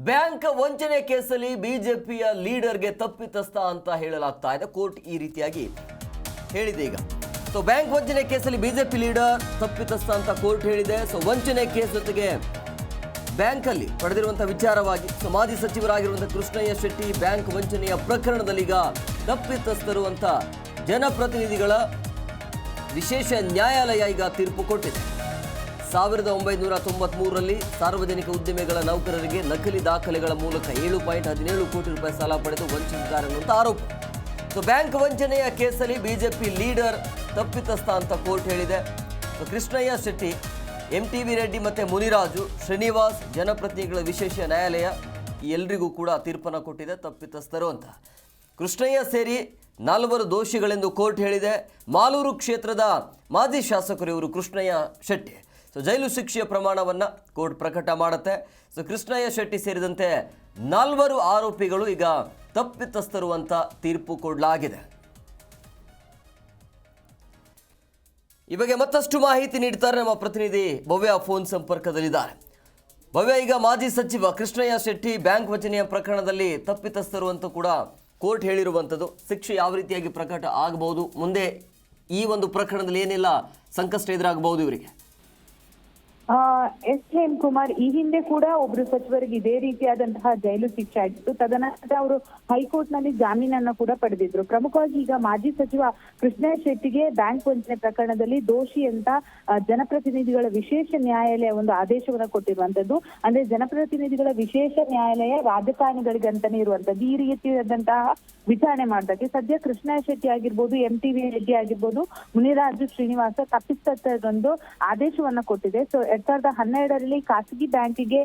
Bank ವಂಚನೆ ಕೇಸಲ್ಲಿ ಬಿಜೆಪಿಯ ಲೀಡರ್ಗೆ ತಪ್ಪಿತಸ್ಥ ಅಂತ ಹೇಳಲಾಗ್ತಾ ಇದೆ. ಕೋರ್ಟ್ ಈ ರೀತಿಯಾಗಿ ಹೇಳಿದೆ ಈಗ. ಸೊ ಬ್ಯಾಂಕ್ ವಂಚನೆ ಕೇಸಲ್ಲಿ ಬಿಜೆಪಿ ಲೀಡರ್ ತಪ್ಪಿತಸ್ಥ ಅಂತ ಕೋರ್ಟ್ ಹೇಳಿದೆ. ಸೊ ವಂಚನೆ ಕೇಸ್ ಜೊತೆಗೆ ಬ್ಯಾಂಕಲ್ಲಿ ಪಡೆದಿರುವಂತಹ ವಿಚಾರವಾಗಿ ಮಾಜಿ ಸಚಿವರಾಗಿರುವಂತಹ ಕೃಷ್ಣಯ್ಯ ಶೆಟ್ಟಿ ಬ್ಯಾಂಕ್ ವಂಚನೆಯ ಪ್ರಕರಣದಲ್ಲಿ ಈಗ ತಪ್ಪಿತಸ್ಥರು ಅಂತ ಜನಪ್ರತಿನಿಧಿಗಳ ವಿಶೇಷ ನ್ಯಾಯಾಲಯ ಈಗ ತೀರ್ಪು ಕೊಟ್ಟಿದೆ. 1993ರಲ್ಲಿ ಸಾರ್ವಜನಿಕ ಉದ್ದಿಮೆಗಳ ನೌಕರರಿಗೆ ನಕಲಿ ದಾಖಲೆಗಳ ಮೂಲಕ 7.17 ಕೋಟಿ ರೂಪಾಯಿ ಸಾಲ ಪಡೆದು ವಂಚಿಸಿದ್ದಾರೆ ಅನ್ನುವಂಥ ಆರೋಪ. ಸೊ ಬ್ಯಾಂಕ್ ವಂಚನೆಯ ಕೇಸಲ್ಲಿ ಬಿಜೆಪಿ ಲೀಡರ್ ತಪ್ಪಿತಸ್ಥ ಅಂತ ಕೋರ್ಟ್ ಹೇಳಿದೆ. ಸೊ ಕೃಷ್ಣಯ್ಯ ಶೆಟ್ಟಿ, MTV ರೆಡ್ಡಿ ಮತ್ತು ಮುನಿರಾಜು, ಶ್ರೀನಿವಾಸ್ ಜನಪ್ರತಿನಿಧಿಗಳ ವಿಶೇಷ ನ್ಯಾಯಾಲಯ ಎಲ್ರಿಗೂ ಕೂಡ ತೀರ್ಪನ್ನು ಕೊಟ್ಟಿದೆ ತಪ್ಪಿತಸ್ಥರು ಅಂತ. ಕೃಷ್ಣಯ್ಯ ಸೇರಿ 4 ದೋಷಿಗಳೆಂದು ಕೋರ್ಟ್ ಹೇಳಿದೆ. ಮಾಲೂರು ಕ್ಷೇತ್ರದ ಮಾಜಿ ಶಾಸಕರು ಇವರು ಕೃಷ್ಣಯ್ಯ ಶೆಟ್ಟಿ. ಸೊ ಜೈಲು ಶಿಕ್ಷೆಯ ಪ್ರಮಾಣವನ್ನು ಕೋರ್ಟ್ ಪ್ರಕಟ ಮಾಡುತ್ತೆ. ಸೊ ಕೃಷ್ಣಯ್ಯ ಶೆಟ್ಟಿ ಸೇರಿದಂತೆ 4 ಆರೋಪಿಗಳು ಈಗ ತಪ್ಪಿತಸ್ಥರು ಅಂತ ತೀರ್ಪು ಕೊಡಲಾಗಿದೆ. ಈ ಬಗ್ಗೆ ಮತ್ತಷ್ಟು ಮಾಹಿತಿ ನೀಡ್ತಾರೆ ನಮ್ಮ ಪ್ರತಿನಿಧಿ ಭವ್ಯ ಫೋನ್ ಸಂಪರ್ಕದಲ್ಲಿದ್ದಾರೆ. ಭವ್ಯ, ಈಗ ಮಾಜಿ ಸಚಿವ ಕೃಷ್ಣಯ್ಯ ಶೆಟ್ಟಿ ಬ್ಯಾಂಕ್ ವಂಚನೆಯ ಪ್ರಕರಣದಲ್ಲಿ ತಪ್ಪಿತಸ್ಥರು ಅಂತ ಕೂಡ ಕೋರ್ಟ್ ಹೇಳಿರುವಂಥದ್ದು. ಶಿಕ್ಷೆ ಯಾವ ರೀತಿಯಾಗಿ ಪ್ರಕಟ ಆಗಬಹುದು, ಮುಂದೆ ಈ ಒಂದು ಪ್ರಕರಣದಲ್ಲಿ ಏನೆಲ್ಲ ಸಂಕಷ್ಟ ಎದುರಾಗಬಹುದು ಇವರಿಗೆ? ಎಸ್ ಕುಮಾರ್, ಈ ಹಿಂದೆ ಕೂಡ ಒಬ್ರು ಸಚಿವರಿಗೆ ಇದೇ ರೀತಿಯಾದಂತಹ ಜೈಲು ಶಿಕ್ಷೆ ಆಗಿತ್ತು. ತದನಂತರ ಅವರು ಹೈಕೋರ್ಟ್ ನಲ್ಲಿ ಜಾಮೀನನ್ನ ಕೂಡ ಪಡೆದಿದ್ರು. ಪ್ರಮುಖವಾಗಿ ಈಗ ಮಾಜಿ ಸಚಿವ ಕೃಷ್ಣಯ್ಯ ಶೆಟ್ಟಿಗೆ ಬ್ಯಾಂಕ್ ವಂಚನೆ ಪ್ರಕರಣದಲ್ಲಿ ದೋಷಿ ಅಂತ ಜನಪ್ರತಿನಿಧಿಗಳ ವಿಶೇಷ ನ್ಯಾಯಾಲಯ ಒಂದು ಆದೇಶವನ್ನ ಕೊಟ್ಟಿರುವಂತದ್ದು. ಅಂದ್ರೆ ಜನಪ್ರತಿನಿಧಿಗಳ ವಿಶೇಷ ನ್ಯಾಯಾಲಯ ರಾಜಕಾರಣಿಗಳಿಗಂತಾನೆ ಇರುವಂತದ್ದು. ಈ ರೀತಿಯಾದಂತಹ ವಿಚಾರಣೆ ಮಾಡಿದಾಗ ಸದ್ಯ ಕೃಷ್ಣಯ್ಯ ಶೆಟ್ಟಿ ಆಗಿರ್ಬೋದು, MTV ರೆಡ್ಡಿ ಆಗಿರ್ಬೋದು, ಮುನಿರಾಜು, ಶ್ರೀನಿವಾಸ ತಪ್ಪಿತಸ್ಥರೊಂದು ಆದೇಶವನ್ನ ಕೊಟ್ಟಿದೆ. ಸೊ 2012ರಲ್ಲಿ ಖಾಸಗಿ ಬ್ಯಾಂಕಿಗೆ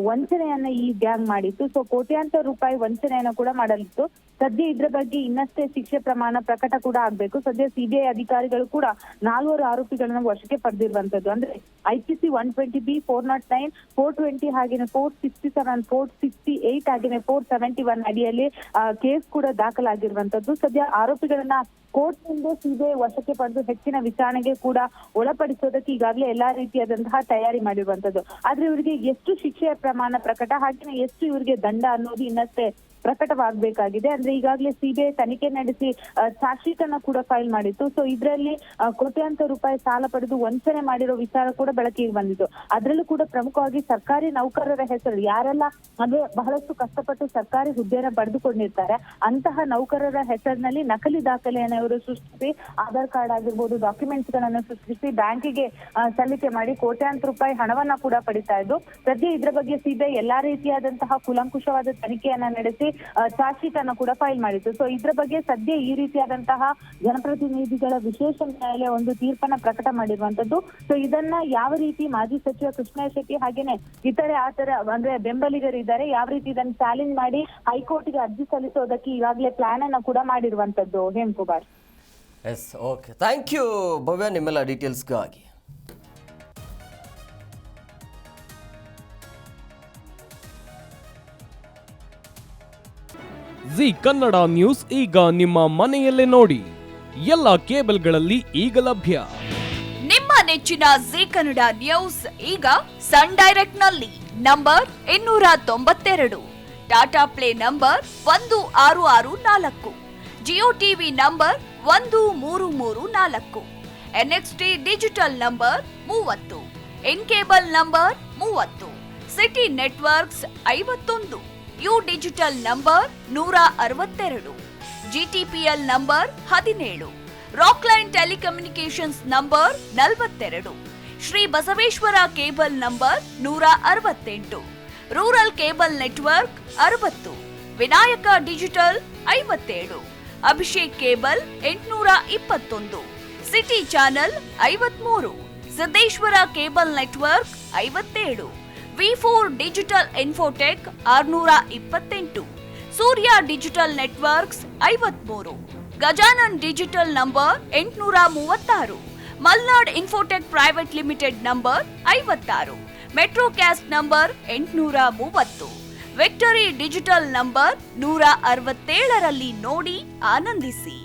ವಂಚನೆಯನ್ನ ಈ ಗ್ಯಾಂಗ್ ಮಾಡಿತ್ತು. ಸೊ ಕೋಟ್ಯಾಂತರ ರೂಪಾಯಿ ವಂಚನೆಯನ್ನ ಕೂಡ ಮಾಡಲಿತ್ತು. ಸದ್ಯ ಇದ್ರ ಬಗ್ಗೆ ಇನ್ನಷ್ಟೇ ಶಿಕ್ಷೆ ಪ್ರಮಾಣ ಪ್ರಕಟ ಕೂಡ ಆಗ್ಬೇಕು. ಸದ್ಯ CBI ಅಧಿಕಾರಿಗಳು ಕೂಡ 4 ಆರೋಪಿಗಳನ್ನ ವಶಕ್ಕೆ ಪಡೆದಿರುವಂತದ್ದು. ಅಂದ್ರೆ IPC 120B, 409, 420 ಹಾಗೇನೆ 467, 468 ಹಾಗೇನೆ 471 ಅಡಿಯಲ್ಲಿ ಕೇಸ್ ಕೂಡ ದಾಖಲಾಗಿರುವಂತದ್ದು. ಸದ್ಯ ಆರೋಪಿಗಳನ್ನ ಕೋರ್ಟ್ ಮುಂದೆ CBI ವಶಕ್ಕೆ ಪಡೆದು ಹೆಚ್ಚಿನ ವಿಚಾರಣೆಗೆ ಕೂಡ ಒಳಪಡಿಸೋದಕ್ಕೆ ಈಗಾಗಲೇ ಎಲ್ಲಾ ರೀತಿಯಾದಂತಹ ತಯಾರಿ ಮಾಡಿರುವಂತದ್ದು. ಆದ್ರೆ ಇವರಿಗೆ ಎಷ್ಟು ಶಿಕ್ಷೆಯ ಪ್ರಮಾಣ ಪ್ರಕಟ ಹಾಗೆಯೇ ಎಷ್ಟು ಇವರಿಗೆ ದಂಡ ಅನ್ನೋದು ಇನ್ನಷ್ಟೇ ಪ್ರಕಟವಾಗಬೇಕಾಗಿದೆ. ಅಂದ್ರೆ ಈಗಾಗಲೇ CBI ತನಿಖೆ ನಡೆಸಿ ಚಾರ್ಜ್ ಶೀಟ್ ಅನ್ನ ಕೂಡ ಫೈಲ್ ಮಾಡಿತ್ತು. ಸೊ ಇದರಲ್ಲಿ ಕೋಟ್ಯಾಂತರ ರೂಪಾಯಿ ಸಾಲ ಪಡೆದು ವಂಚನೆ ಮಾಡಿರೋ ವಿಚಾರ ಕೂಡ ಬೆಳಕಿಗೆ ಬಂದಿತ್ತು. ಅದರಲ್ಲೂ ಕೂಡ ಪ್ರಮುಖವಾಗಿ ಸರ್ಕಾರಿ ನೌಕರರ ಹೆಸರು ಯಾರೆಲ್ಲ ಅಂದ್ರೆ ಬಹಳಷ್ಟು ಕಷ್ಟಪಟ್ಟು ಸರ್ಕಾರಿ ಹುದ್ದೆಯನ್ನ ಪಡೆದುಕೊಂಡಿರ್ತಾರೆ ಅಂತಹ ನೌಕರರ ಹೆಸರಿನಲ್ಲಿ ನಕಲಿ ದಾಖಲೆಯನ್ನ ಇವರು ಸೃಷ್ಟಿಸಿ, ಆಧಾರ್ ಕಾರ್ಡ್ ಆಗಿರ್ಬೋದು, ಡಾಕ್ಯುಮೆಂಟ್ಸ್ ಗಳನ್ನ ಸೃಷ್ಟಿಸಿ ಬ್ಯಾಂಕಿಗೆ ಸಲ್ಲಿಕೆ ಮಾಡಿ ಕೋಟ್ಯಾಂತರ ರೂಪಾಯಿ ಹಣವನ್ನ ಕೂಡ ಪಡಿತಾ ಇದ್ದು. ಸದ್ಯ ಇದ್ರ ಬಗ್ಗೆ CBI ಎಲ್ಲಾ ರೀತಿಯಾದಂತಹ ಕೂಲಂಕುಷವಾದ ತನಿಖೆಯನ್ನ ನಡೆಸಿ ಚಾರ್ಜ್ ಶೀಟ್ ಅನ್ನು ಕೂಡ ಫೈಲ್ ಮಾಡಿತ್ತು. ಸೊ ಇದ್ರ ಬಗ್ಗೆ ಸದ್ಯ ಈ ರೀತಿಯಾದಂತಹ ಜನಪ್ರತಿನಿಧಿಗಳ ವಿಶೇಷ ನ್ಯಾಯಾಲಯ ಒಂದು ತೀರ್ಪನ್ನ ಪ್ರಕಟ ಮಾಡಿರುವಂತದ್ದು. ಸೊ ಇದನ್ನ ಯಾವ ರೀತಿ ಮಾಜಿ ಸಚಿವ ಕೃಷ್ಣಯ್ಯ ಶೆಟ್ಟಿ ಹಾಗೇನೆ ಇತರೆ ಅಂದ್ರೆ ಬೆಂಬಲಿಗರಿದ್ದಾರೆ ಯಾವ ರೀತಿ ಇದನ್ನ ಚಾಲೆಂಜ್ ಮಾಡಿ ಹೈಕೋರ್ಟ್ಗೆ ಅರ್ಜಿ ಸಲ್ಲಿಸೋದಕ್ಕೆ ಈಗಾಗಲೇ ಪ್ಲಾನ್ ಅನ್ನ ಕೂಡ ಮಾಡಿರುವಂತದ್ದು. Hemakumar. Yes, okay, thank you Bhavya ನಿಮ್ಮೆಲ್ಲ ಡೀಟೇಲ್ಸ್ಗಾಗಿ. ಜಿ ಕನ್ನಡ ನ್ಯೂಸ್ ಈಗ ನಿಮ್ಮ ಮನೆಯಲ್ಲೇ ನೋಡಿ. ಎಲ್ಲ ಕೇಬಲ್ಗಳಲ್ಲಿ ಈಗ ಲಭ್ಯ. ನಿಮ್ಮ ನೆಚ್ಚಿನ ಜಿ ಕನ್ನಡ ನ್ಯೂಸ್ ಈಗ ಸನ್ ಡೈರೆಕ್ಟ್ ನಲ್ಲಿ number 292, Tata play number 1664, Jio TV number 1334, NXT digital number 30, in cable number 30, city networks 51, U digital number 162, GTPL number 17, Rockline telecommunications number 42, Shri Basaveshwara cable number 168, rural cable network 60, Vinayaka digital 57, Abhishek cable 821, city channel 53, Siddeshwara cable network 57, V4 digital Infotech 628, Surya digital networks 53, Gajanan digital number 836, Malnad Infotech private limited number 56, Metrocast number 830, Victory digital number 167ರಲ್ಲಿ ನೋಡಿ ಆನಂದಿಸಿ.